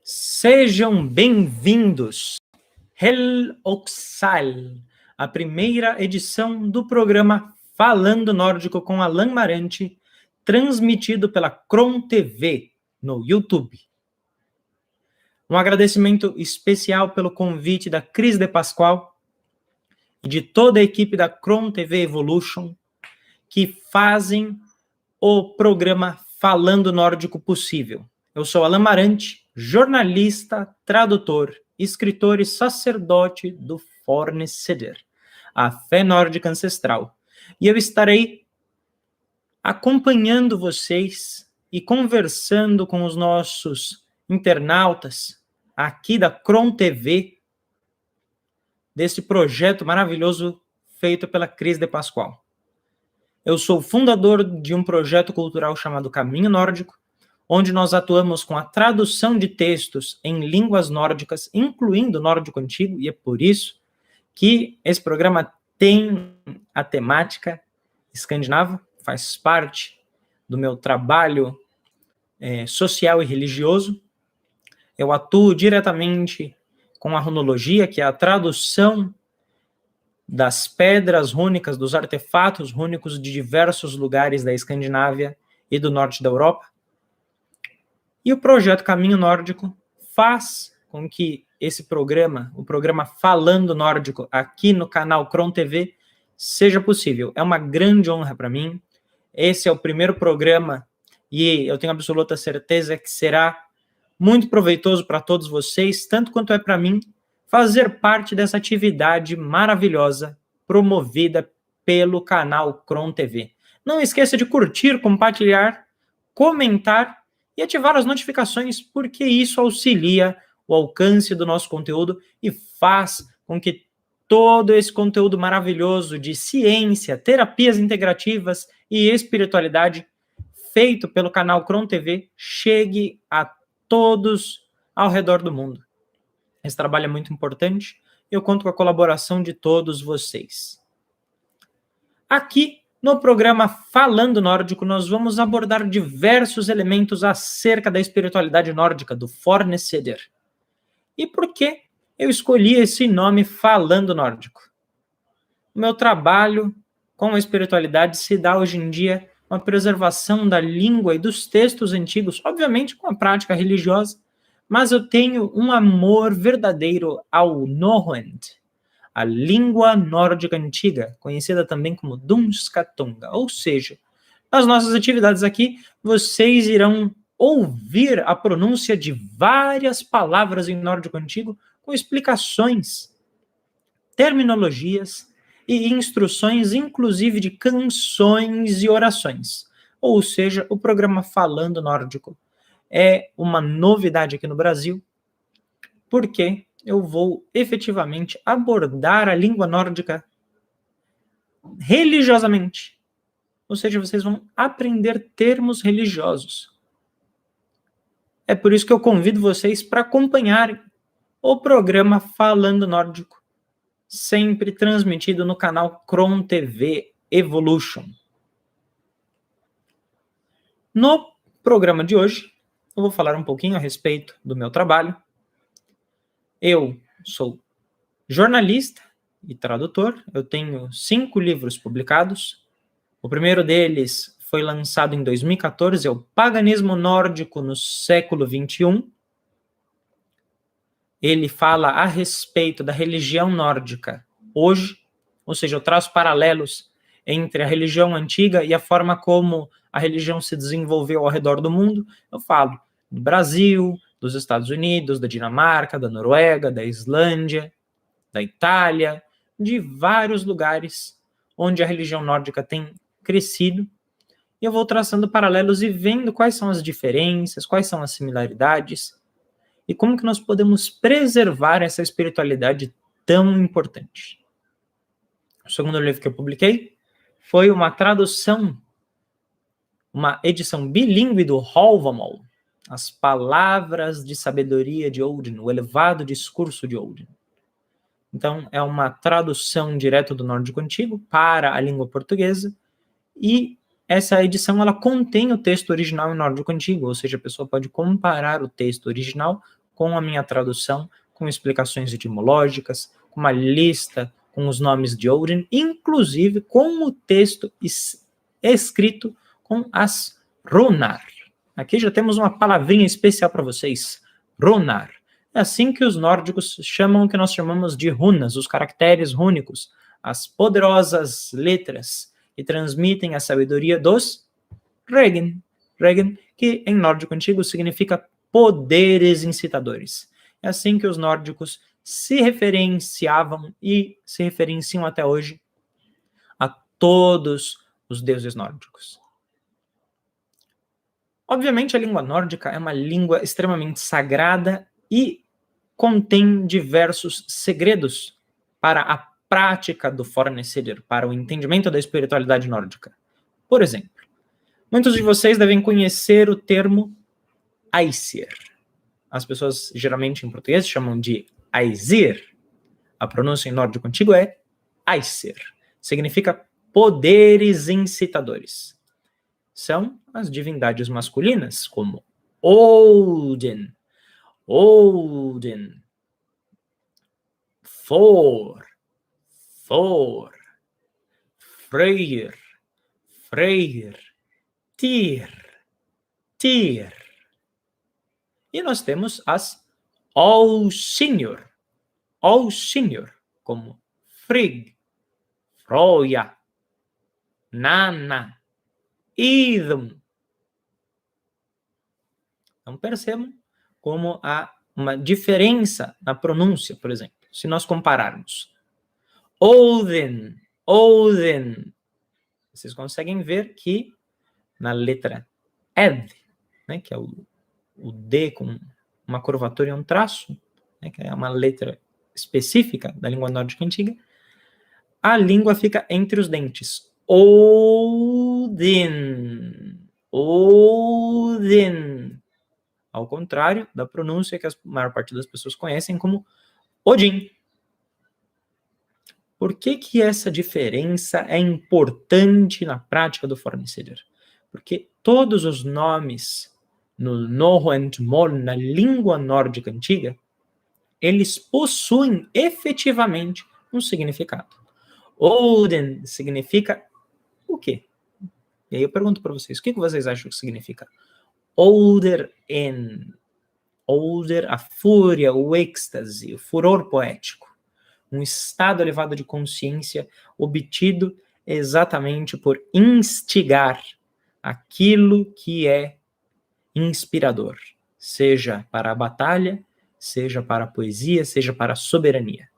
Sejam bem-vindos, Hel Oxal, a primeira edição do programa Falando Nórdico com Alan Marante, transmitido pela Kron TV no YouTube. Um agradecimento especial pelo convite da Cris de Pascoal e de toda a equipe da Kron TV Evolution, que fazem o programa Falando Nórdico possível. Eu sou Alan Marante, jornalista, tradutor, escritor e sacerdote do Forneceder, a fé nórdica ancestral. E eu estarei acompanhando vocês e conversando com os nossos internautas aqui da Kron TV, desse projeto maravilhoso feito pela Cris de Pascoal. Eu sou fundador de um projeto cultural chamado Caminho Nórdico, onde nós atuamos com a tradução de textos em línguas nórdicas, incluindo o nórdico antigo, e é por isso que esse programa tem a temática escandinava, faz parte do meu trabalho social e religioso. Eu atuo diretamente com a runologia, que é a tradução das pedras rúnicas, dos artefatos rúnicos de diversos lugares da Escandinávia e do norte da Europa. E o projeto Caminho Nórdico faz com que esse programa, o programa Falando Nórdico, aqui no canal Kron TV, seja possível. É uma grande honra para mim. Esse é o primeiro programa e eu tenho absoluta certeza que será muito proveitoso para todos vocês, tanto quanto é para mim, fazer parte dessa atividade maravilhosa promovida pelo canal Kron TV. Não esqueça de curtir, compartilhar, comentar e ativar as notificações, porque isso auxilia o alcance do nosso conteúdo e faz com que todo esse conteúdo maravilhoso de ciência, terapias integrativas e espiritualidade feito pelo canal Kron TV chegue a todos ao redor do mundo. Esse trabalho é muito importante e eu conto com a colaboração de todos vocês. Aqui, no programa Falando Nórdico, nós vamos abordar diversos elementos acerca da espiritualidade nórdica, do Forneceder. E por que eu escolhi esse nome Falando Nórdico? O meu trabalho com a espiritualidade se dá hoje em dia uma preservação da língua e dos textos antigos, obviamente com a prática religiosa, mas eu tenho um amor verdadeiro ao Norrønt, a língua nórdica antiga, conhecida também como Dunskatunga, ou seja, nas nossas atividades aqui, vocês irão ouvir a pronúncia de várias palavras em nórdico antigo com explicações, terminologias e instruções, inclusive de canções e orações. Ou seja, o programa Falando Nórdico é uma novidade aqui no Brasil, porque eu vou efetivamente abordar a língua nórdica religiosamente. Ou seja, vocês vão aprender termos religiosos. É por isso que eu convido vocês para acompanharem o programa Falando Nórdico, sempre transmitido no canal Kron TV Evolution. No programa de hoje, eu vou falar um pouquinho a respeito do meu trabalho. Eu sou jornalista e tradutor. Eu tenho 5 livros publicados. O primeiro deles foi lançado em 2014, é o Paganismo Nórdico no século XXI. Ele fala a respeito da religião nórdica hoje, ou seja, eu traço paralelos entre a religião antiga e a forma como a religião se desenvolveu ao redor do mundo. Eu falo do Brasil, dos Estados Unidos, da Dinamarca, da Noruega, da Islândia, da Itália, de vários lugares onde a religião nórdica tem crescido. E eu vou traçando paralelos e vendo quais são as diferenças, quais são as similaridades e como que nós podemos preservar essa espiritualidade tão importante. O segundo livro que eu publiquei foi uma tradução, uma edição bilíngue do Hávamál, As Palavras de Sabedoria de Odin, o Elevado Discurso de Odin. Então, é uma tradução direto do nórdico antigo para a língua portuguesa, e essa edição ela contém o texto original em nórdico antigo, ou seja, a pessoa pode comparar o texto original com a minha tradução, com explicações etimológicas, com uma lista com os nomes de Odin, inclusive com o texto escrito com as runar. Aqui já temos uma palavrinha especial para vocês, runar. É assim que os nórdicos chamam o que nós chamamos de runas, os caracteres rúnicos, as poderosas letras que transmitem a sabedoria dos Regin. Regin, que em nórdico antigo significa poderes incitadores. É assim que os nórdicos se referenciavam e se referenciam até hoje a todos os deuses nórdicos. Obviamente, a língua nórdica é uma língua extremamente sagrada e contém diversos segredos para a prática do fornecider, para o entendimento da espiritualidade nórdica. Por exemplo, muitos de vocês devem conhecer o termo Aesir. As pessoas, geralmente em português, chamam de Aesir. A pronúncia em nórdico antigo é Aesir. Significa poderes incitadores. São as divindades masculinas, como Odin, Thor, Freyr, Tyr. E nós temos as Olsynjur, como Frigg, Froya, Nanna, Idun. Então percebam como há uma diferença na pronúncia, por exemplo. Se nós compararmos Odin, vocês conseguem ver que na letra Ed, né, que é o D com uma curvatura e um traço, né, que é uma letra específica da língua nórdica antiga, a língua fica entre os dentes. Odin. Ao contrário da pronúncia que a maior parte das pessoas conhecem como Odin. Por que essa diferença é importante na prática do fornecider? Porque todos os nomes no Norrønt-mål, na língua nórdica antiga, eles possuem efetivamente um significado. Odin significa o quê? E aí eu pergunto para vocês, o que vocês acham que significa? Oder, a fúria, o êxtase, o furor poético. Um estado elevado de consciência obtido exatamente por instigar aquilo que é inspirador, seja para a batalha, seja para a poesia, seja para a soberania.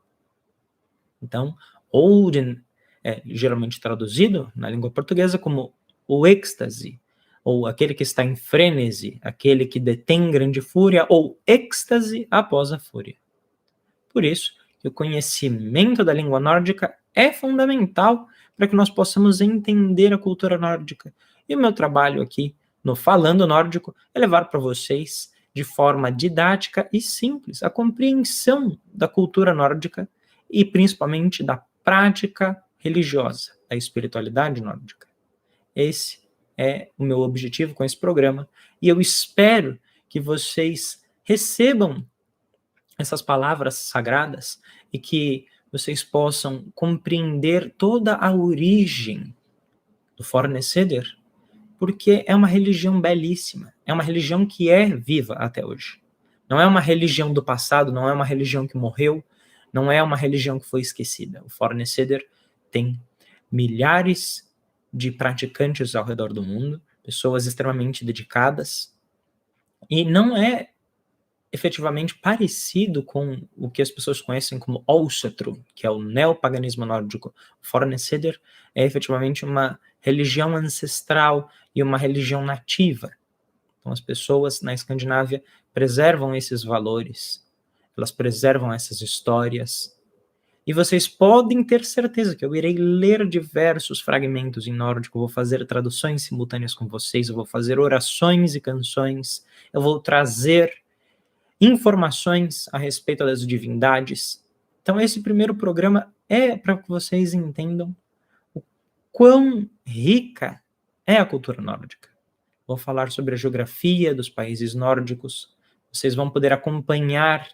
Então, Odin é geralmente traduzido na língua portuguesa como o êxtase, ou aquele que está em frênese, aquele que detém grande fúria, ou êxtase após a fúria. Por isso, o conhecimento da língua nórdica é fundamental para que nós possamos entender a cultura nórdica. E o meu trabalho aqui no Falando Nórdico é levar para vocês, de forma didática e simples, a compreensão da cultura nórdica e principalmente da prática religiosa, da espiritualidade nórdica. Esse é o meu objetivo com esse programa e eu espero que vocês recebam essas palavras sagradas e que vocês possam compreender toda a origem do fornecider, porque é uma religião belíssima, é uma religião que é viva até hoje. Não é uma religião do passado, não é uma religião que morreu, não é uma religião que foi esquecida. O fornecider tem milhares de praticantes ao redor do mundo, pessoas extremamente dedicadas, e não é efetivamente parecido com o que as pessoas conhecem como Olsatru, que é o neopaganismo nórdico. O fornecider é efetivamente uma religião ancestral e uma religião nativa. Então as pessoas na Escandinávia preservam esses valores, elas preservam essas histórias, e vocês podem ter certeza que eu irei ler diversos fragmentos em nórdico, eu vou fazer traduções simultâneas com vocês, eu vou fazer orações e canções, eu vou trazer informações a respeito das divindades. Então esse primeiro programa é para que vocês entendam o quão rica é a cultura nórdica. Vou falar sobre a geografia dos países nórdicos, Vocês vão poder acompanhar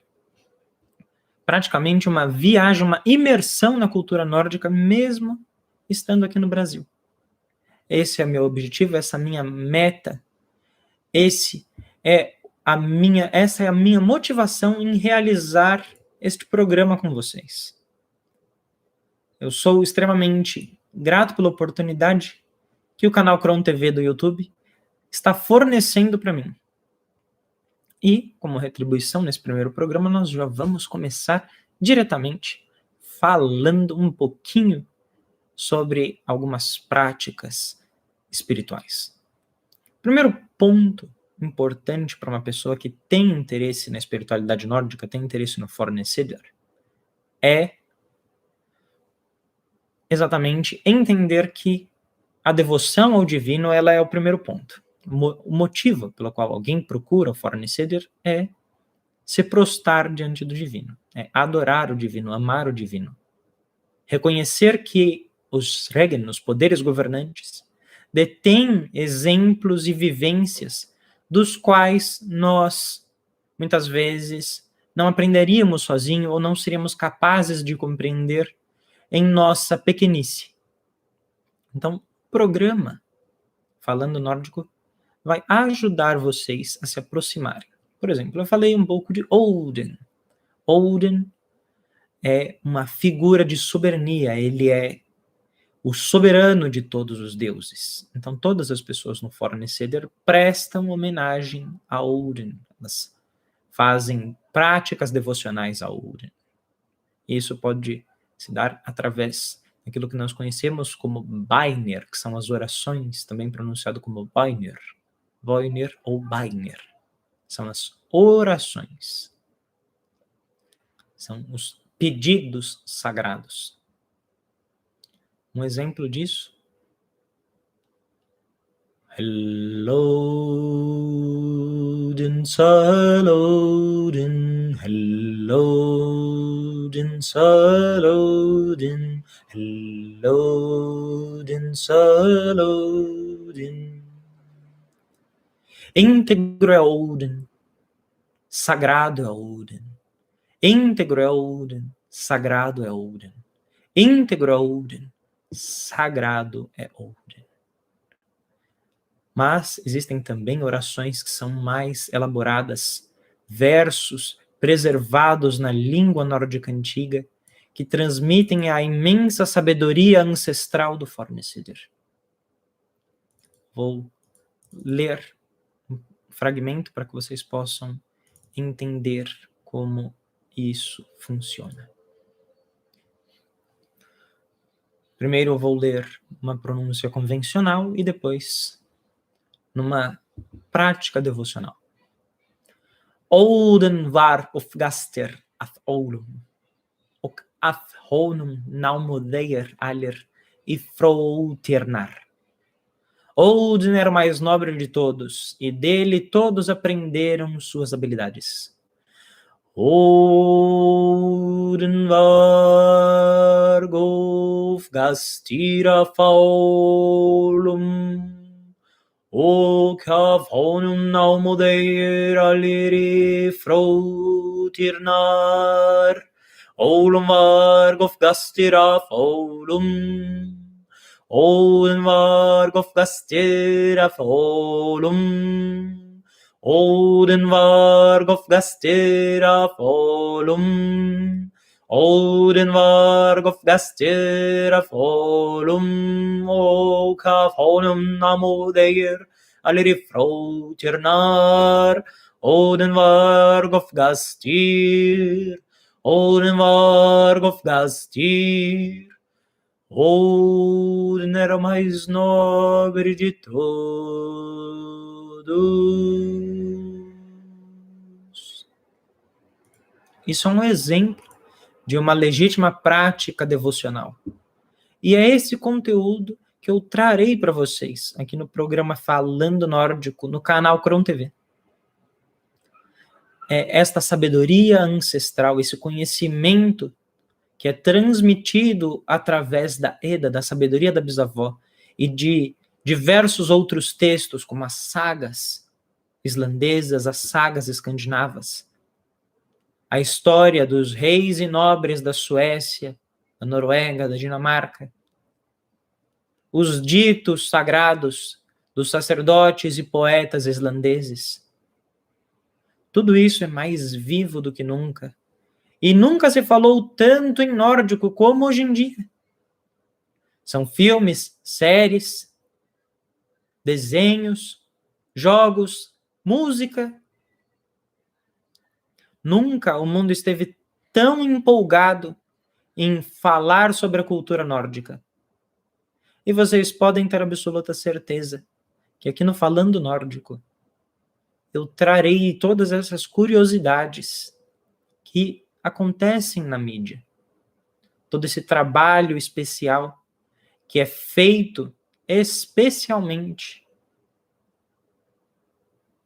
praticamente uma viagem, uma imersão na cultura nórdica, mesmo estando aqui no Brasil. Esse é meu objetivo, essa é a minha meta, essa é a minha motivação em realizar este programa com vocês. Eu sou extremamente grato pela oportunidade que o canal Cron TV do YouTube está fornecendo para mim. E, como retribuição nesse primeiro programa, nós já vamos começar diretamente falando um pouquinho sobre algumas práticas espirituais. Primeiro ponto importante para uma pessoa que tem interesse na espiritualidade nórdica, tem interesse no Fornesider, é exatamente entender que a devoção ao divino, ela é o primeiro ponto. O motivo pelo qual alguém procura o Fornesider é se prostrar diante do divino, é adorar o divino, amar o divino. Reconhecer que os Regen, os poderes governantes, detêm exemplos e vivências dos quais nós, muitas vezes, não aprenderíamos sozinho ou não seríamos capazes de compreender em nossa pequenice. Então, o programa, falando nórdico, vai ajudar vocês a se aproximarem. Por exemplo, eu falei um pouco de Odin. Odin é uma figura de soberania, ele é o soberano de todos os deuses. Então, todas as pessoas no Fornesider prestam homenagem a Odin. Elas fazem práticas devocionais a Odin. Isso pode se dar através daquilo que nós conhecemos como Bænir, que são as orações, também pronunciado como Bænir. Bænir ou Bænir. São as orações. São os pedidos sagrados. Um exemplo disso. Hello, Salodin, hello, Salodin, hello, Salodin. Íntegro é Odin, sagrado é Odin. Íntegro é Odin, sagrado é Odin. Íntegro é Odin, sagrado é Odin. Mas existem também orações que são mais elaboradas, versos preservados na língua nórdica antiga, que transmitem a imensa sabedoria ancestral do Fornesider. Vou ler um fragmento para que vocês possam entender como isso funciona. Primeiro eu vou ler uma pronúncia convencional e depois numa prática devocional. Odin var uppgaster af Olum, och af honum naumodeir aller ifråtirnar. Odin era o mais nobre de todos, e dele todos aprenderam suas habilidades. Odin var uppgastir af Olum, och av honom naumodeir aller ifråtirnar. Olum var uppgastir af Olum. Odin var uppgastir af Olum. Odin var uppgastir af Olum. Odin var uppgastir af Olum, och av honom naumodeir aller ifråtirnar. Odin var uppgastir. Odin var uppgastir. Odin era o mais nobre de todos. Isso é um exemplo de uma legítima prática devocional. E é esse conteúdo que eu trarei para vocês aqui no programa Falando Nórdico, no canal Cron TV. É esta sabedoria ancestral, esse conhecimento que é transmitido através da Edda, da sabedoria da bisavó, e de diversos outros textos, como as sagas islandesas, as sagas escandinavas, a história dos reis e nobres da Suécia, da Noruega, da Dinamarca, os ditos sagrados dos sacerdotes e poetas islandeses. Tudo isso é mais vivo do que nunca. E nunca se falou tanto em nórdico como hoje em dia. São filmes, séries, desenhos, jogos, música. Nunca o mundo esteve tão empolgado em falar sobre a cultura nórdica. E vocês podem ter absoluta certeza que aqui no Falando Nórdico eu trarei todas essas curiosidades que acontecem na mídia. Todo esse trabalho especial que é feito especialmente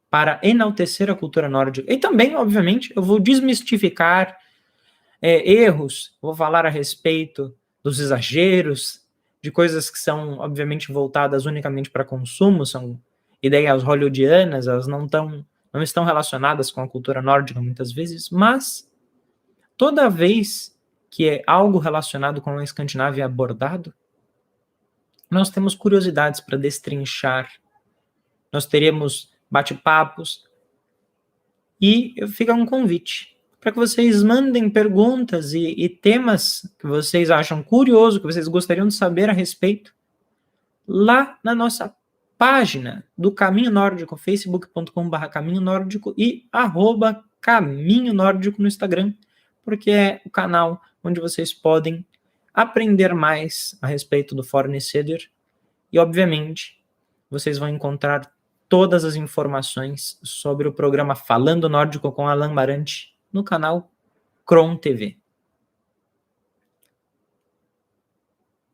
para enaltecer a cultura nórdica. E também, obviamente, eu vou desmistificar erros, vou falar a respeito dos exageros, de coisas que são, obviamente, voltadas unicamente para consumo, são ideias hollywoodianas, elas não estão relacionadas com a cultura nórdica muitas vezes, mas toda vez que é algo relacionado com a Escandinávia abordado, nós temos curiosidades para destrinchar, nós teremos bate-papos, e fica um convite para que vocês mandem perguntas e temas que vocês acham curioso, que vocês gostariam de saber a respeito, lá na nossa página do Caminho Nórdico, facebook.com/Caminho Nórdico e @Caminho Nórdico no Instagram, porque é o canal onde vocês podem aprender mais a respeito do Forneceder e, obviamente, vocês vão encontrar todas as informações sobre o programa Falando Nórdico com Alan Marante no canal Kron TV.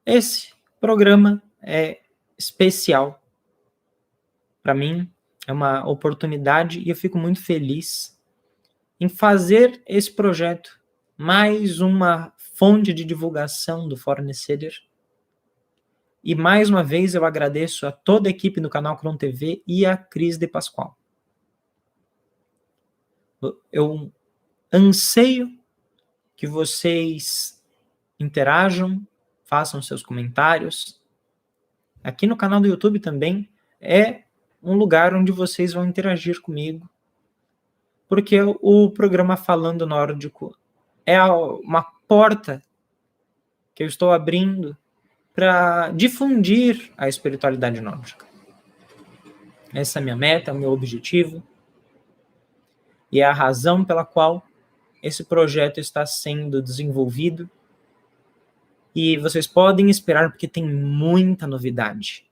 Esse programa é especial para mim, é uma oportunidade e eu fico muito feliz em fazer esse projeto, mais uma fonte de divulgação do Forneceder. E mais uma vez eu agradeço a toda a equipe do canal Kron TV e a Cris de Pascoal. Eu anseio que vocês interajam, façam seus comentários. Aqui no canal do YouTube também é um lugar onde vocês vão interagir comigo, porque o programa Falando Nórdico é uma porta que eu estou abrindo para difundir a espiritualidade nórdica. Essa é a minha meta, é o meu objetivo, e é a razão pela qual esse projeto está sendo desenvolvido, e vocês podem esperar porque tem muita novidade.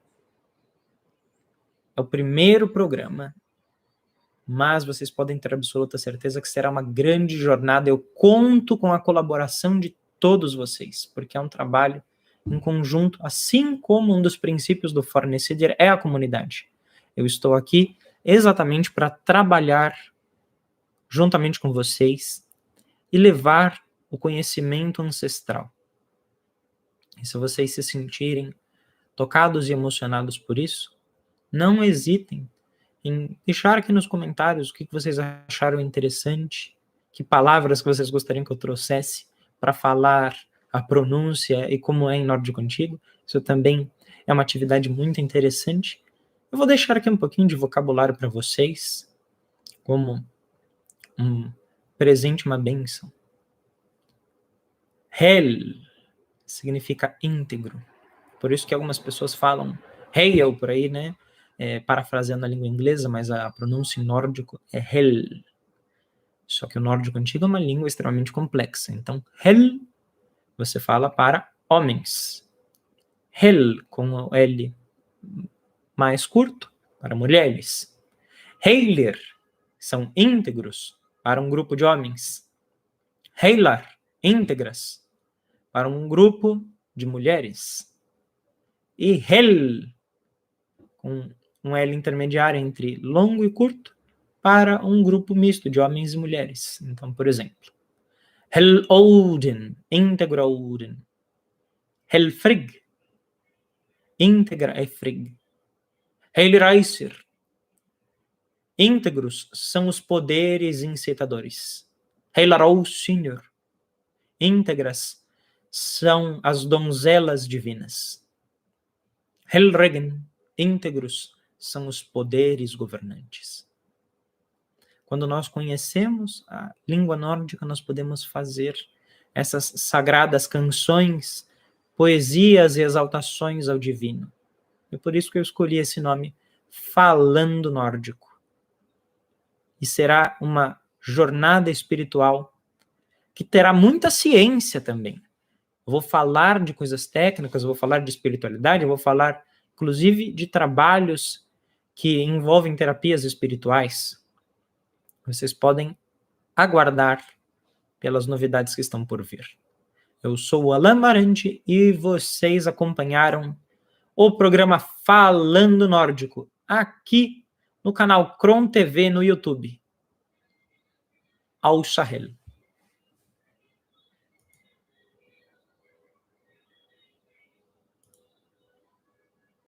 É o primeiro programa, mas vocês podem ter absoluta certeza que será uma grande jornada. Eu conto com a colaboração de todos vocês, porque é um trabalho em conjunto, assim como um dos princípios do Forneceder é a comunidade. Eu estou aqui exatamente para trabalhar juntamente com vocês e levar o conhecimento ancestral. E se vocês se sentirem tocados e emocionados por isso, não hesitem em deixar aqui nos comentários o que vocês acharam interessante, que palavras que vocês gostariam que eu trouxesse para falar a pronúncia e como é em nórdico antigo. Isso também é uma atividade muito interessante. Eu vou deixar aqui um pouquinho de vocabulário para vocês, como um presente, uma bênção. Hel significa íntegro. Por isso que algumas pessoas falam Heil por aí, né? Parafraseando a língua inglesa, mas a pronúncia em nórdico é Hel. Só que o nórdico antigo é uma língua extremamente complexa. Então, Hel, você fala para homens. Hel, com o L mais curto, para mulheres. Heilir, são íntegros, para um grupo de homens. Heilar, íntegras, para um grupo de mulheres. E Hel, com um L intermediário entre longo e curto, para um grupo misto de homens e mulheres. Então, por exemplo, Hel-Odin, íntegro Odin. Hel-Frigg, íntegra é Frigg. Heilir-Aesir, Íntegros são os poderes incitadores. Heilarou Senior. Íntegras são as donzelas divinas. Helregen. Íntegros são os poderes governantes. Quando nós conhecemos a língua nórdica, nós podemos fazer essas sagradas canções, poesias e exaltações ao divino. É por isso que eu escolhi esse nome, Falando Nórdico. E será uma jornada espiritual que terá muita ciência também. Eu vou falar de coisas técnicas, eu vou falar de espiritualidade, eu vou falar, inclusive, de trabalhos que envolvem terapias espirituais. Vocês podem aguardar pelas novidades que estão por vir. Eu sou o Alain Marandi e vocês acompanharam o programa Falando Nórdico, aqui no canal Kron TV no YouTube. Ao Sahel.